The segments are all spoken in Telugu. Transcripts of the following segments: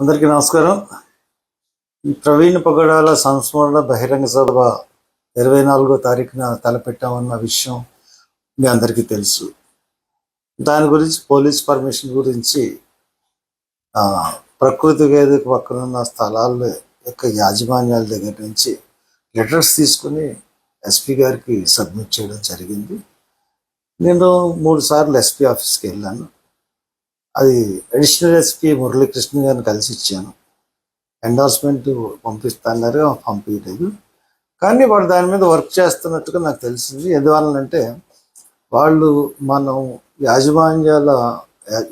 అందరికీ నమస్కారం. ఈ ప్రవీణ్ పగడాల సంస్మరణ బహిరంగ సభ 24వ తారీఖున తలపెట్టామన్న విషయం మీ అందరికీ తెలుసు. దాని గురించి పోలీస్ పర్మిషన్ గురించి ప్రకృతి వేదిక పక్కన ఉన్న స్థలాల యొక్క యాజమాన్యాల దగ్గర నుంచి లెటర్స్ తీసుకుని ఎస్పీ గారికి సబ్మిట్ చేయడం జరిగింది. నేను 3 సార్లు ఎస్పీ ఆఫీస్కి వెళ్ళాను. అది అడిషనల్ ఎస్పీ మురళీకృష్ణ గారిని కలిసి ఇచ్చాను. ఎండార్స్మెంట్ పంపిస్తున్నారు, పంపించలేదు. కానీ వాళ్ళు దాని మీద వర్క్ చేస్తున్నట్టుగా నాకు తెలిసింది. ఎందువలనంటే వాళ్ళు మనం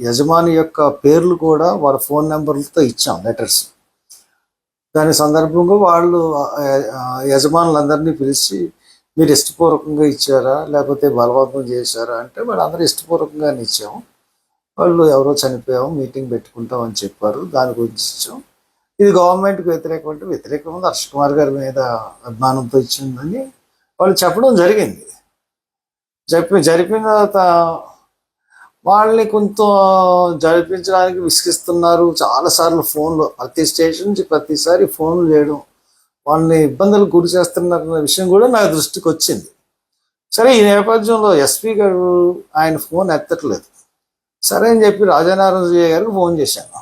యజమాని యొక్క పేర్లు కూడా వాళ్ళ ఫోన్ నెంబర్లతో ఇచ్చాం లెటర్స్. దాని సందర్భంగా వాళ్ళు యజమానులందరినీ పిలిచి మీరు ఇష్టపూర్వకంగా ఇచ్చారా లేకపోతే బలవంతం చేశారా అంటే వాళ్ళందరూ ఇష్టపూర్వకంగానే ఇచ్చాము. వాళ్ళు ఎవరో చనిపోయాము, మీటింగ్ పెట్టుకుంటాం అని చెప్పారు. దాని గురించి ఇచ్చాం. ఇది గవర్నమెంట్కి వ్యతిరేకం అంటే వ్యతిరేకం ఉంది, హర్ష్ కుమార్ గారి మీద అభిమానంతో ఇచ్చిందని వాళ్ళు చెప్పడం జరిగింది. జరిపిన తర్వాత వాళ్ళని కొంత జరిపించడానికి విసిగిస్తున్నారు. చాలాసార్లు ఫోన్లు, ప్రతి స్టేషన్ నుంచి ప్రతిసారి ఫోన్లు చేయడం, వాళ్ళని ఇబ్బందులు గురి చేస్తున్నారన్న విషయం కూడా నా దృష్టికి వచ్చింది. సరే, ఈ నేపథ్యంలో ఎస్పీ గారు ఆయన ఫోన్ ఎత్తట్లేదు. సరే అని చెప్పి రాజనారాయణ గారికి ఫోన్ చేశాను.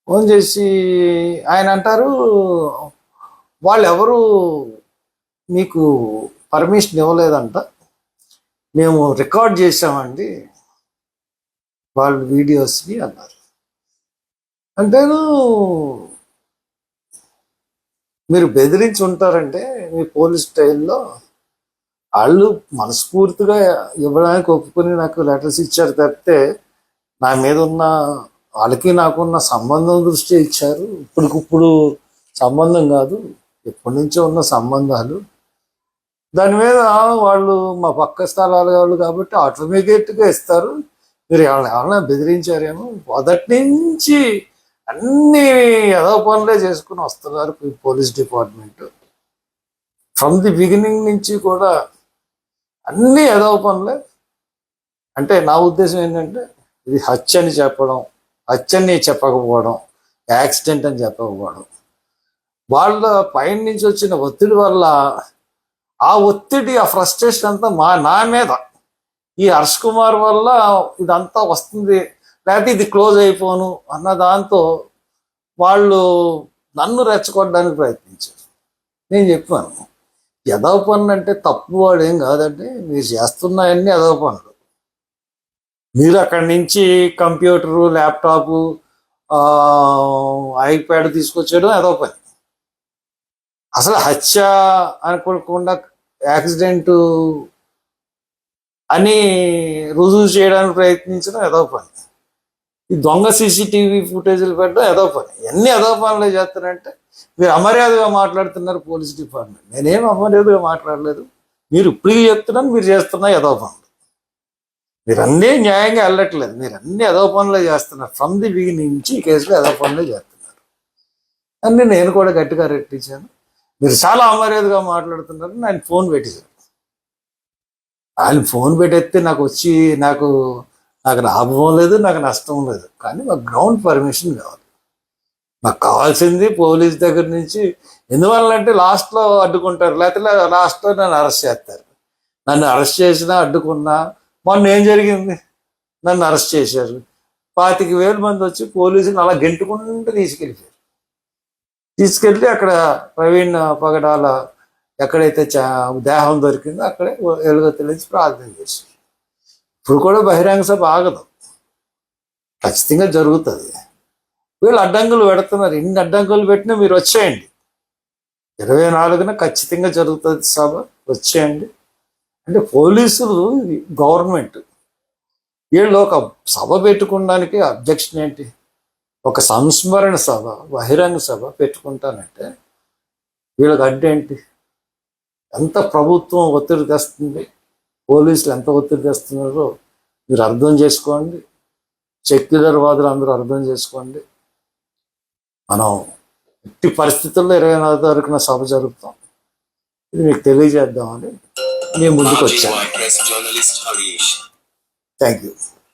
ఫోన్ చేసి ఆయన అంటారు, వాళ్ళు ఎవరు మీకు పర్మిషన్ ఇవ్వలేదంట, మేము రికార్డ్ చేసామండి వాళ్ళ వీడియోస్ని అన్నారు. అంటేను మీరు బెదిరించి ఉంటారంటే మీ పోలీస్ స్టైల్లో వాళ్ళు మనస్ఫూర్తిగా ఇవ్వడానికి ఒప్పుకొని నాకు లెటర్స్ ఇచ్చారు తప్పితే నా మీద ఉన్న వాళ్ళకి నాకున్న సంబంధం దృష్ట్యా ఇచ్చారు. ఇప్పటికిప్పుడు సంబంధం కాదు, ఎప్పటి నుంచో ఉన్న సంబంధాలు. దాని మీద వాళ్ళు మా పక్క స్థలాలు వాళ్ళు కాబట్టి ఆటోమేటిక్గా ఇస్తారు. మీరు ఎవరైనా బెదిరించారేమో. మొదటి నుంచి అన్ని ఏదో పనులే చేసుకుని వస్తున్నారు police department. From the beginning నుంచి కూడా అన్నీ ఏదో పనులే. అంటే నా ఉద్దేశం ఏంటంటే ఇది హత్య అని చెప్పడం, హత్యని చెప్పకపోవడం, యాక్సిడెంట్ అని చెప్పకపోవడం, వాళ్ళ పైన నుంచి వచ్చిన ఒత్తిడి వల్ల ఆ ఒత్తిడి, ఆ ఫ్రస్ట్రేషన్ అంతా నా మీద, ఈ హర్ష్ కుమార్ వల్ల ఇదంతా వస్తుంది, లేకపోతే ఇది క్లోజ్ అయిపోను అన్న దాంతో వాళ్ళు నన్ను రెచ్చగొట్టడానికి ప్రయత్నించారు. నేను చెప్పాను, ఎదవ పనులు అంటే తప్పు వాడు ఏం కాదండి, మీరు చేస్తున్నాయన్నీ ఎదవ పనులు. మీరు అక్కడి నుంచి కంప్యూటరు, ల్యాప్టాపు, ఐప్యాడ్ తీసుకొచ్చేయడం ఎదవ పని. అసలు హత్య అనుకోకుండా యాక్సిడెంట్ అని రుజువు చేయడానికి ప్రయత్నించడం ఎదవ పని. ఈ దొంగ సీసీటీవీ ఫుటేజీలు పెట్టడం ఎదవ పని. ఎన్ని ఎదవ పనులు చేస్తారంటే మీరు అమర్యాదగా మాట్లాడుతున్నారు పోలీస్ డిపార్ట్మెంట్. నేనేం అమర్యాదగా మాట్లాడలేదు. మీరు ఇప్పుడు చెప్తున్నాను, మీరు చేస్తున్నా ఎదవ పనులు. మీరు అన్నీ న్యాయంగా వెళ్ళట్లేదు, మీరు అన్ని ఎదవ పనులే చేస్తున్నారు. ఫ్రమ్ ది బిగినింగ్ నుంచి ఈ కేసులో ఎదవ పనులే చేస్తున్నారు. అన్నీ నేను కూడా గట్టిగా రెట్టించాను. మీరు చాలా అమర్యాదగా మాట్లాడుతున్నారు. ఆయన ఫోన్ పెట్టేశాను. ఆయన ఫోన్ పెట్టేస్తే నాకు లాభం లేదు, నాకు నష్టం లేదు. కానీ మాకు గ్రౌండ్ పర్మిషన్ కావాలి. నాకు కావాల్సింది పోలీస్ దగ్గర నుంచి. ఎందువల్లంటే లాస్ట్లో అడ్డుకుంటారు, లేకపోతే లాస్ట్లో నన్ను అరెస్ట్ చేస్తారు. నన్ను అరెస్ట్ చేసినా అడ్డుకున్నా, మొన్న ఏం జరిగింది, నన్ను అరెస్ట్ చేశారు. 25,000 మంది వచ్చి పోలీసులు అలా గెంటుకుంటూ తీసుకెళ్ళి అక్కడ ప్రవీణ్ పగడాల ఎక్కడైతే దేహం దొరికిందో అక్కడే ఎలుగెత్తిలించి ప్రార్థన చేశారు. ఇప్పుడు కూడా బహిరంగ సభ ఆగదు, ఖచ్చితంగా జరుగుతుంది. వీళ్ళు అడ్డంకులు పెడుతున్నారు. ఇన్ని అడ్డంకులు పెట్టినా మీరు వచ్చేయండి, 24న ఖచ్చితంగా జరుగుతుంది సభ, వచ్చేయండి అంటే పోలీసులు, గవర్నమెంట్, వీళ్ళు ఒక సభ పెట్టుకోవడానికి అబ్జెక్షన్ ఏంటి? ఒక సంస్మరణ సభ, బహిరంగ సభ పెట్టుకుంటానంటే వీళ్ళకి అడ్డేంటి? ఎంత ప్రభుత్వం ఒత్తిడి తెస్తుంది, పోలీసులు ఎంత ఒత్తిడి తెస్తున్నారో మీరు అర్థం చేసుకోండి. సెక్యులర్ వాదులు అందరూ అర్థం చేసుకోండి. మనం ఎట్టి పరిస్థితుల్లో 24వ తారీఖున సభ జరుపుతాం. ఇది మీకు తెలియజేద్దామని నేను ముందుకు వచ్చాను. Thank you.